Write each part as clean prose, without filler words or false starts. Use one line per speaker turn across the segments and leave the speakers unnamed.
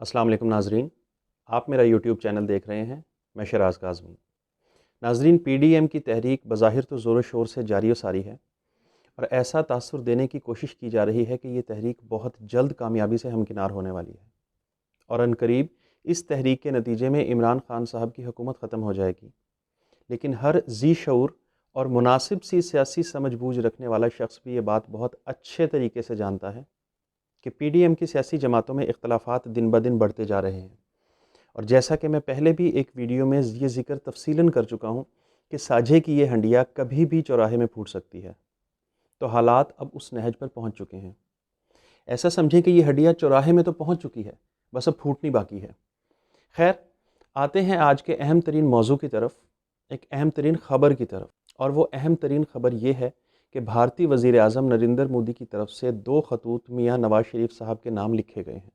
السلام علیکم ناظرین، آپ میرا یوٹیوب چینل دیکھ رہے ہیں۔ میں شراز کاظمی۔ ناظرین، پی ڈی ایم کی تحریک بظاہر تو زور و شور سے جاری و ساری ہے، اور ایسا تاثر دینے کی کوشش کی جا رہی ہے کہ یہ تحریک بہت جلد کامیابی سے ہمکنار ہونے والی ہے، اور عنقریب اس تحریک کے نتیجے میں عمران خان صاحب کی حکومت ختم ہو جائے گی۔ لیکن ہر ذی شعور اور مناسب سی سیاسی سمجھ بوجھ رکھنے والا شخص بھی یہ بات بہت اچھے طریقے سے جانتا ہے کہ پی ڈی ایم کی سیاسی جماعتوں میں اختلافات دن بدن بڑھتے جا رہے ہیں، اور جیسا کہ میں پہلے بھی ایک ویڈیو میں یہ ذکر تفصیلاً کر چکا ہوں کہ ساجھے کی یہ ہنڈیا کبھی بھی چوراہے میں پھوٹ سکتی ہے، تو حالات اب اس نہج پر پہنچ چکے ہیں۔ ایسا سمجھیں کہ یہ ہنڈیا چوراہے میں تو پہنچ چکی ہے، بس اب پھوٹنی باقی ہے۔ خیر، آتے ہیں آج کے اہم ترین موضوع کی طرف، ایک اہم ترین خبر کی طرف، اور وہ اہم ترین خبر یہ ہے کہ بھارتی وزیر اعظم نریندر مودی کی طرف سے 2 خطوط میاں نواز شریف صاحب کے نام لکھے گئے ہیں۔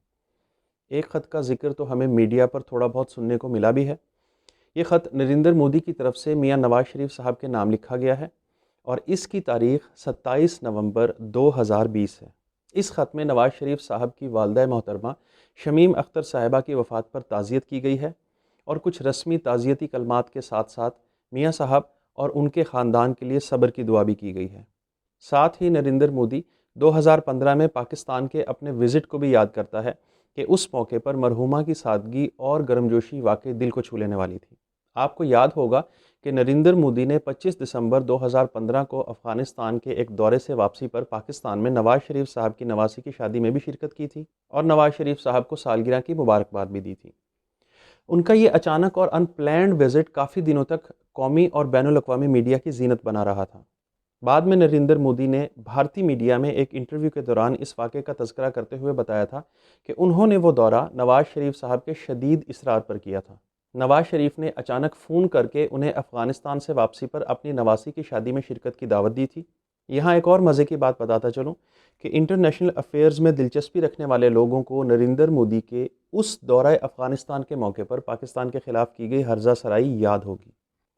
ایک خط کا ذکر تو ہمیں میڈیا پر تھوڑا بہت سننے کو ملا بھی ہے۔ یہ خط نریندر مودی کی طرف سے میاں نواز شریف صاحب کے نام لکھا گیا ہے، اور اس کی تاریخ 27 نومبر 2020 ہے۔ اس خط میں نواز شریف صاحب کی والدہ محترمہ شمیم اختر صاحبہ کی وفات پر تعزیت کی گئی ہے، اور کچھ رسمی تعزیتی کلمات کے ساتھ ساتھ میاں صاحب اور ان کے خاندان کے لیے صبر کی دعا بھی کی گئی ہے۔ ساتھ ہی نریندر مودی 2015 میں پاکستان کے اپنے وزٹ کو بھی یاد کرتا ہے کہ اس موقع پر مرحومہ کی سادگی اور گرمجوشی واقعی دل کو چھو لینے والی تھی۔ آپ کو یاد ہوگا کہ نریندر مودی نے 25 دسمبر 2015 کو افغانستان کے ایک دورے سے واپسی پر پاکستان میں نواز شریف صاحب کی نواسی کی شادی میں بھی شرکت کی تھی، اور نواز شریف صاحب کو سالگرہ کی مبارکباد بھی دی تھی۔ ان کا یہ اچانک اور ان پلانڈ وزٹ کافی دنوں تک قومی اور بین الاقوامی میڈیا کی زینت بنا رہا تھا۔ بعد میں نریندر مودی نے بھارتی میڈیا میں ایک انٹرویو کے دوران اس واقعے کا تذکرہ کرتے ہوئے بتایا تھا کہ انہوں نے وہ دورہ نواز شریف صاحب کے شدید اصرار پر کیا تھا۔ نواز شریف نے اچانک فون کر کے انہیں افغانستان سے واپسی پر اپنی نواسی کی شادی میں شرکت کی دعوت دی تھی۔ یہاں ایک اور مزے کی بات بتاتا چلوں کہ انٹرنیشنل افیئرز میں دلچسپی رکھنے والے لوگوں کو نریندر مودی کے اس دورہ افغانستان کے موقع پر پاکستان کے خلاف کی گئی ہرزہ سرائی یاد ہوگی۔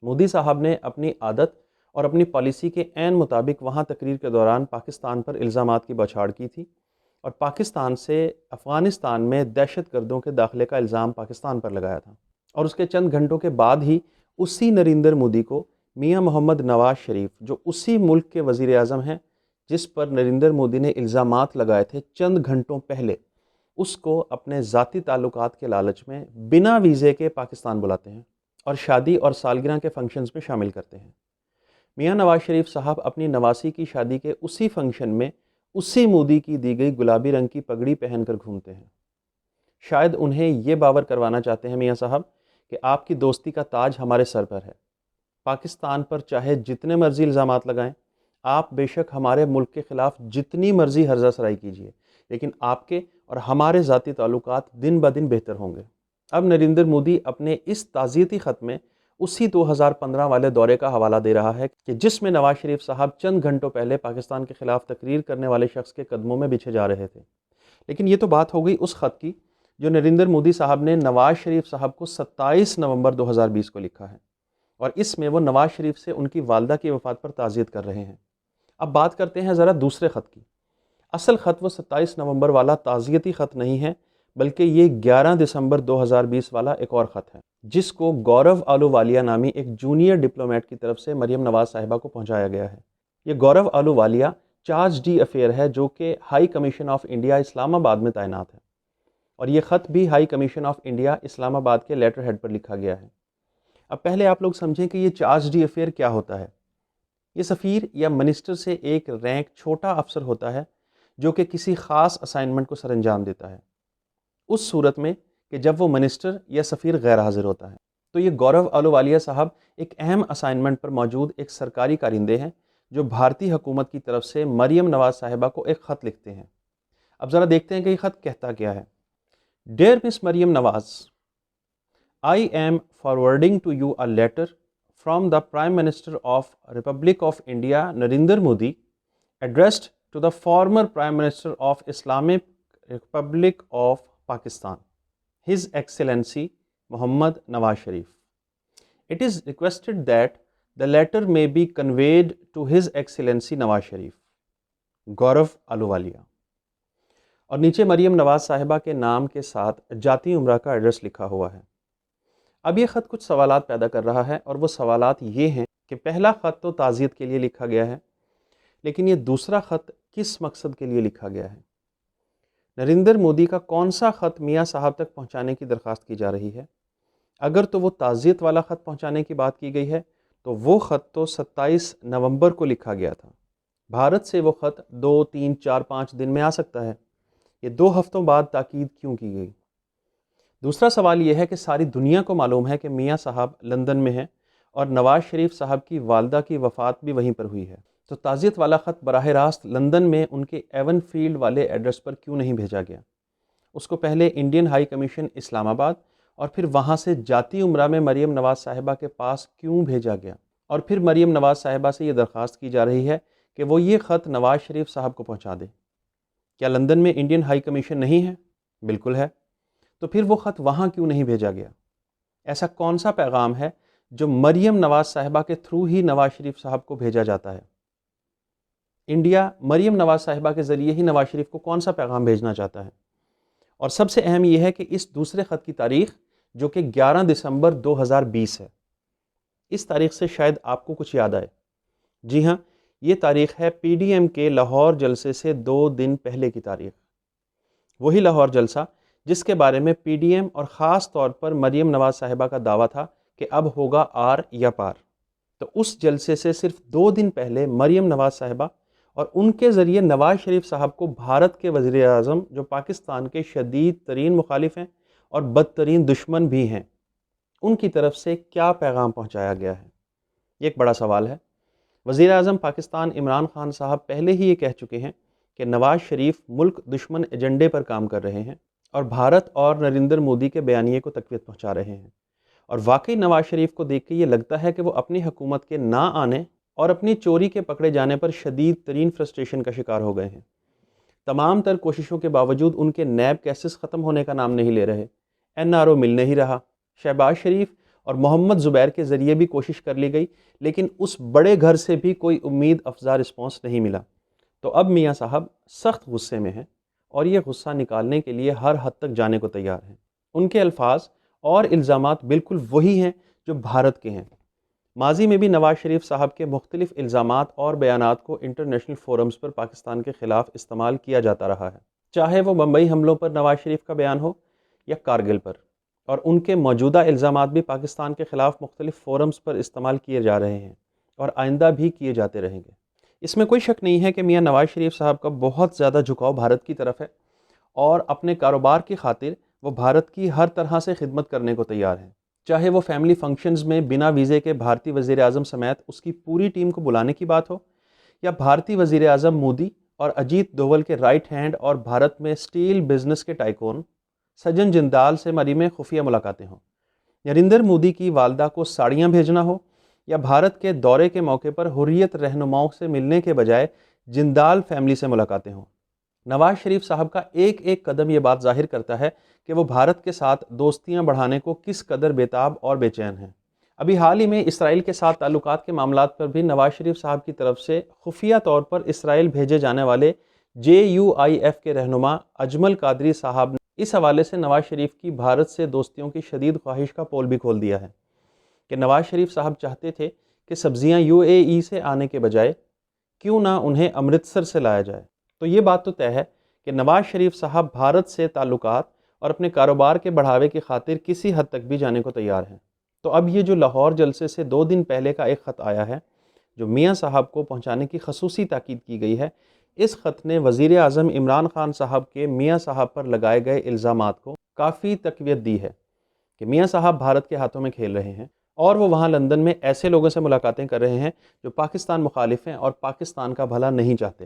مودی صاحب نے اپنی عادت اور اپنی پالیسی کے عین مطابق وہاں تقریر کے دوران پاکستان پر الزامات کی بوچھاڑ کی تھی، اور پاکستان سے افغانستان میں دہشت گردوں کے داخلے کا الزام پاکستان پر لگایا تھا، اور اس کے چند گھنٹوں کے بعد ہی اسی نریندر مودی کو میاں محمد نواز شریف، جو اسی ملک کے وزیر اعظم ہیں جس پر نریندر مودی نے الزامات لگائے تھے چند گھنٹوں پہلے، اس کو اپنے ذاتی تعلقات کے لالچ میں بنا ویزے کے پاکستان بلاتے ہیں اور شادی اور سالگرہ کے فنکشنز میں شامل کرتے ہیں۔ میاں نواز شریف صاحب اپنی نواسی کی شادی کے اسی فنکشن میں اسی مودی کی دی گئی گلابی رنگ کی پگڑی پہن کر گھومتے ہیں۔ شاید انہیں یہ باور کروانا چاہتے ہیں میاں صاحب کہ آپ کی دوستی کا تاج ہمارے سر پر ہے، پاکستان پر چاہے جتنے مرضی الزامات لگائیں، آپ بے شک ہمارے ملک کے خلاف جتنی مرضی ہرزہ سرائی کیجیے، لیکن آپ کے اور ہمارے ذاتی تعلقات دن بدن بہتر ہوں گے۔ اب نریندر مودی اپنے اس تعزیتی خط میں اسی 2015 والے دورے کا حوالہ دے رہا ہے کہ جس میں نواز شریف صاحب چند گھنٹوں پہلے پاکستان کے خلاف تقریر کرنے والے شخص کے قدموں میں بچھے جا رہے تھے۔ لیکن یہ تو بات ہو گئی اس خط کی جو نریندر مودی صاحب نے نواز شریف صاحب کو 27 نومبر 2020 کو لکھا ہے، اور اس میں وہ نواز شریف سے ان کی والدہ کی وفات پر تعزیت کر رہے ہیں۔ اب بات کرتے ہیں ذرا دوسرے خط کی۔ اصل خط وہ 27 نومبر والا تعزیتی خط نہیں ہے، بلکہ یہ 11 دسمبر 2020 والا ایک اور خط ہے، جس کو گورو آلووالیہ نامی ایک جونیئر ڈپلومیٹ کی طرف سے مریم نواز صاحبہ کو پہنچایا گیا ہے۔ یہ گورو آلووالیہ چارج ڈی افیئر ہے جو کہ ہائی کمیشن آف انڈیا اسلام آباد میں تعینات ہے، اور یہ خط بھی ہائی کمیشن آف انڈیا اسلام آباد کے لیٹر ہیڈ پر لکھا گیا ہے۔ اب پہلے آپ لوگ سمجھیں کہ یہ چارج ڈی افیئر کیا ہوتا ہے۔ یہ سفیر یا منسٹر سے ایک رینک چھوٹا افسر ہوتا ہے جو کہ کسی خاص اسائنمنٹ کو سر انجام دیتا ہے، اس صورت میں کہ جب وہ منسٹر یا سفیر غیر حاضر ہوتا ہے۔ تو یہ گورو آلووالیہ صاحب ایک اہم اسائنمنٹ پر موجود ایک سرکاری کارندے ہیں جو بھارتی حکومت کی طرف سے مریم نواز صاحبہ کو ایک خط لکھتے ہیں۔ اب ذرا دیکھتے ہیں کہ یہ خط کہتا کیا ہے۔ Dear miss Maryam Nawaz, I am forwarding to you a letter from the Prime Minister of Republic of India Narendra Modi addressed to the former Prime Minister of Islamic Republic of Pakistan, His Excellency Muhammad Nawaz Sharif. It is requested that the letter may be conveyed to His Excellency Nawaz Sharif. Gaurav Ahluwalia. اور نیچے مریم نواز صاحبہ کے نام کے ساتھ جاتی عمرہ کا ایڈریس لکھا ہوا ہے۔ اب یہ خط کچھ سوالات پیدا کر رہا ہے، اور وہ سوالات یہ ہیں کہ پہلا خط تو تعزیت کے لیے لکھا گیا ہے، لیکن یہ دوسرا خط کس مقصد کے لیے لکھا گیا ہے؟ نریندر مودی کا کون سا خط میاں صاحب تک پہنچانے کی درخواست کی جا رہی ہے؟ اگر تو وہ تعزیت والا خط پہنچانے کی بات کی گئی ہے تو وہ خط تو 27 نومبر کو لکھا گیا تھا۔ بھارت سے وہ خط 2، 3، 4، 5 دن میں آ سکتا ہے، یہ 2 ہفتوں بعد تاکید کیوں کی گئی؟ دوسرا سوال یہ ہے کہ ساری دنیا کو معلوم ہے کہ میاں صاحب لندن میں ہیں اور نواز شریف صاحب کی والدہ کی وفات بھی وہیں پر ہوئی ہے، تو تعزیت والا خط براہ راست لندن میں ان کے ایون فیلڈ والے ایڈریس پر کیوں نہیں بھیجا گیا؟ اس کو پہلے انڈین ہائی کمیشن اسلام آباد اور پھر وہاں سے جاتی عمرہ میں مریم نواز صاحبہ کے پاس کیوں بھیجا گیا؟ اور پھر مریم نواز صاحبہ سے یہ درخواست کی جا رہی ہے کہ وہ یہ خط نواز شریف صاحب کو پہنچا دے۔ کیا لندن میں انڈین ہائی کمیشن نہیں ہے؟ بالکل ہے۔ تو پھر وہ خط وہاں کیوں نہیں بھیجا گیا؟ ایسا کون سا پیغام ہے جو مریم نواز صاحبہ کے تھرو ہی نواز شریف صاحب کو بھیجا جاتا ہے؟ انڈیا مریم نواز صاحبہ کے ذریعے ہی نواز شریف کو کون سا پیغام بھیجنا چاہتا ہے؟ اور سب سے اہم یہ ہے کہ اس دوسرے خط کی تاریخ جو کہ 11 دسمبر 2020 ہے، اس تاریخ سے شاید آپ کو کچھ یاد آئے۔ جی ہاں، یہ تاریخ ہے پی ڈی ایم کے لاہور جلسے سے 2 دن پہلے کی تاریخ۔ وہی لاہور جلسہ جس کے بارے میں پی ڈی ایم اور خاص طور پر مریم نواز صاحبہ کا دعویٰ تھا کہ اب ہوگا آر یا پار۔ تو اس جلسے سے صرف 2 دن پہلے مریم نواز صاحبہ اور ان کے ذریعے نواز شریف صاحب کو بھارت کے وزیر اعظم جو پاکستان کے شدید ترین مخالف ہیں اور بدترین دشمن بھی ہیں، ان کی طرف سے کیا پیغام پہنچایا گیا ہے؟ یہ ایک بڑا سوال ہے۔ وزیر اعظم پاکستان عمران خان صاحب پہلے ہی یہ کہہ چکے ہیں کہ نواز شریف ملک دشمن ایجنڈے پر کام کر رہے ہیں اور بھارت اور نریندر مودی کے بیانیے کو تقویت پہنچا رہے ہیں، اور واقعی نواز شریف کو دیکھ کے یہ لگتا ہے کہ وہ اپنی حکومت کے نہ آنے اور اپنی چوری کے پکڑے جانے پر شدید ترین فرسٹریشن کا شکار ہو گئے ہیں۔ تمام تر کوششوں کے باوجود ان کے نیب کیسز ختم ہونے کا نام نہیں لے رہے، این آر او مل نہیں رہا۔ شہباز شریف اور محمد زبیر کے ذریعے بھی کوشش کر لی گئی، لیکن اس بڑے گھر سے بھی کوئی امید افزا رسپانس نہیں ملا۔ تو اب میاں صاحب سخت غصے میں ہیں اور یہ غصہ نکالنے کے لیے ہر حد تک جانے کو تیار ہیں۔ ان کے الفاظ اور الزامات بالکل وہی ہیں جو بھارت کے ہیں۔ ماضی میں بھی نواز شریف صاحب کے مختلف الزامات اور بیانات کو انٹرنیشنل فورمز پر پاکستان کے خلاف استعمال کیا جاتا رہا ہے، چاہے وہ ممبئی حملوں پر نواز شریف کا بیان ہو یا کارگل پر، اور ان کے موجودہ الزامات بھی پاکستان کے خلاف مختلف فورمز پر استعمال کیے جا رہے ہیں اور آئندہ بھی کیے جاتے رہیں گے۔ اس میں کوئی شک نہیں ہے کہ میاں نواز شریف صاحب کا بہت زیادہ جھکاؤ بھارت کی طرف ہے، اور اپنے کاروبار کی خاطر وہ بھارت کی ہر طرح سے خدمت کرنے کو تیار ہیں، چاہے وہ فیملی فنکشنز میں بنا ویزے کے بھارتی وزیر اعظم سمیت اس کی پوری ٹیم کو بلانے کی بات ہو، یا بھارتی وزیر اعظم مودی اور اجیت دوول کے رائٹ ہینڈ اور بھارت میں سٹیل بزنس کے ٹائکون سجن جندال سے مری میں خفیہ ملاقاتیں ہوں، نریندر مودی کی والدہ کو ساڑیاں بھیجنا ہو، یا بھارت کے دورے کے موقع پر حریت رہنماؤں سے ملنے کے بجائے جندال فیملی سے ملاقاتیں ہوں۔ نواز شریف صاحب کا ایک ایک قدم یہ بات ظاہر کرتا ہے کہ وہ بھارت کے ساتھ دوستیاں بڑھانے کو کس قدر بیتاب اور بے چین ہیں۔ ابھی حال ہی میں اسرائیل کے ساتھ تعلقات کے معاملات پر بھی نواز شریف صاحب کی طرف سے خفیہ طور پر اسرائیل بھیجے جانے والے JUIF کے رہنما اجمل قادری صاحب نے اس حوالے سے نواز شریف کی بھارت سے دوستیوں کی شدید خواہش کا پول بھی کھول دیا ہے کہ نواز شریف صاحب چاہتے تھے کہ سبزیاں UAE سے آنے کے بجائے کیوں نہ انہیں امرتسر سے لایا جائے۔ تو یہ بات تو طے ہے کہ نواز شریف صاحب بھارت سے تعلقات اور اپنے کاروبار کے بڑھاوے کی خاطر کسی حد تک بھی جانے کو تیار ہیں۔ تو اب یہ جو لاہور جلسے سے 2 دن پہلے کا ایک خط آیا ہے جو میاں صاحب کو پہنچانے کی خصوصی تاکید کی گئی ہے، اس خط نے وزیر اعظم عمران خان صاحب کے میاں صاحب پر لگائے گئے الزامات کو کافی تقویت دی ہے کہ میاں صاحب بھارت کے ہاتھوں میں کھیل رہے ہیں، اور وہ وہاں لندن میں ایسے لوگوں سے ملاقاتیں کر رہے ہیں جو پاکستان مخالف ہیں اور پاکستان کا بھلا نہیں چاہتے۔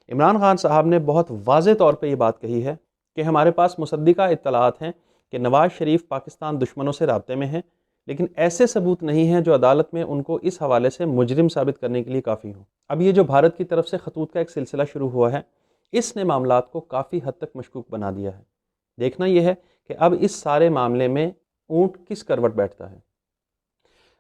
عمران خان صاحب نے بہت واضح طور پہ یہ بات کہی ہے کہ ہمارے پاس مصدقہ اطلاعات ہیں کہ نواز شریف پاکستان دشمنوں سے رابطے میں ہیں، لیکن ایسے ثبوت نہیں ہیں جو عدالت میں ان کو اس حوالے سے مجرم ثابت کرنے کے لیے کافی ہوں۔ اب یہ جو بھارت کی طرف سے خطوط کا ایک سلسلہ شروع ہوا ہے، اس نے معاملات کو کافی حد تک مشکوک بنا دیا ہے۔ دیکھنا یہ ہے کہ اب اس سارے معاملے میں اونٹ کس کروٹ بیٹھتا ہے۔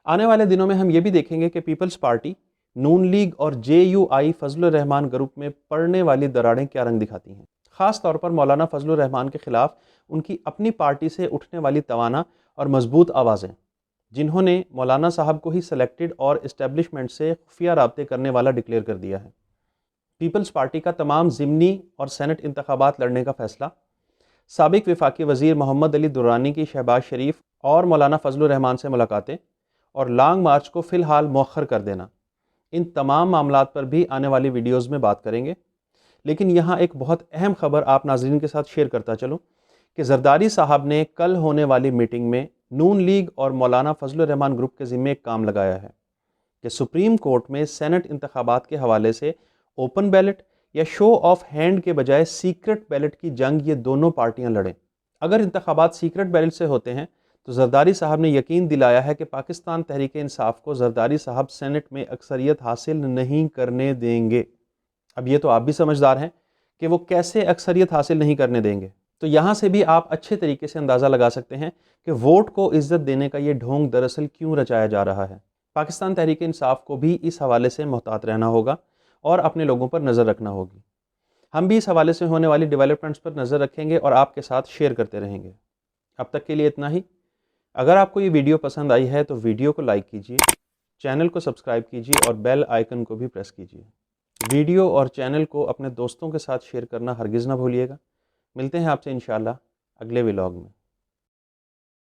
آنے والے دنوں میں ہم یہ بھی دیکھیں گے کہ پیپلز پارٹی، نون لیگ اور JUI فضل الرحمان گروپ میں پڑنے والی دراڑیں کیا رنگ دکھاتی ہیں۔ خاص طور پر مولانا فضل الرحمان کے خلاف ان کی اپنی پارٹی سے اٹھنے والی توانا اور مضبوط آوازیں، جنہوں نے مولانا صاحب کو ہی سلیکٹڈ اور اسٹیبلشمنٹ سے خفیہ رابطے کرنے والا ڈکلیئر کر دیا ہے۔ پیپلز پارٹی کا تمام ضمنی اور سینٹ انتخابات لڑنے کا فیصلہ، سابق وفاقی وزیر محمد علی درانی کی شہباز شریف اور مولانا فضل الرحمان سے ملاقاتیں اور لانگ مارچ کو فی الحال مؤخر کر دینا، ان تمام معاملات پر بھی آنے والی ویڈیوز میں بات کریں گے۔ لیکن یہاں ایک بہت اہم خبر آپ ناظرین کے ساتھ شیئر کرتا چلوں کہ زرداری صاحب نے کل ہونے والی میٹنگ میں نون لیگ اور مولانا فضل الرحمان گروپ کے ذمے ایک کام لگایا ہے کہ سپریم کورٹ میں سینٹ انتخابات کے حوالے سے اوپن بیلٹ یا شو آف ہینڈ کے بجائے سیکرٹ بیلٹ کی جنگ یہ دونوں پارٹیاں لڑیں۔ اگر انتخابات سیکرٹ بیلٹ سے ہوتے ہیں تو زرداری صاحب نے یقین دلایا ہے کہ پاکستان تحریک انصاف کو زرداری صاحب سینٹ میں اکثریت حاصل نہیں کرنے دیں گے۔ اب یہ تو آپ بھی سمجھدار ہیں کہ وہ کیسے اکثریت حاصل نہیں کرنے دیں گے، تو یہاں سے بھی آپ اچھے طریقے سے اندازہ لگا سکتے ہیں کہ ووٹ کو عزت دینے کا یہ ڈھونگ دراصل کیوں رچایا جا رہا ہے۔ پاکستان تحریک انصاف کو بھی اس حوالے سے محتاط رہنا ہوگا اور اپنے لوگوں پر نظر رکھنا ہوگی۔ ہم بھی اس حوالے سے ہونے والی ڈیولپمنٹس پر نظر رکھیں گے اور آپ کے ساتھ شیئر کرتے رہیں گے۔ اب تک کے لیے اتنا ہی۔ اگر آپ کو یہ ویڈیو پسند آئی ہے تو ویڈیو کو لائک کیجیے، چینل کو سبسکرائب کیجیے اور بیل آئیکن کو بھی پریس کیجیے۔ ویڈیو اور چینل کو اپنے دوستوں کے ساتھ شیئر کرنا ہرگز نہ بھولیے گا۔ ملتے ہیں آپ سے انشاءاللہ اگلے ولاگ میں۔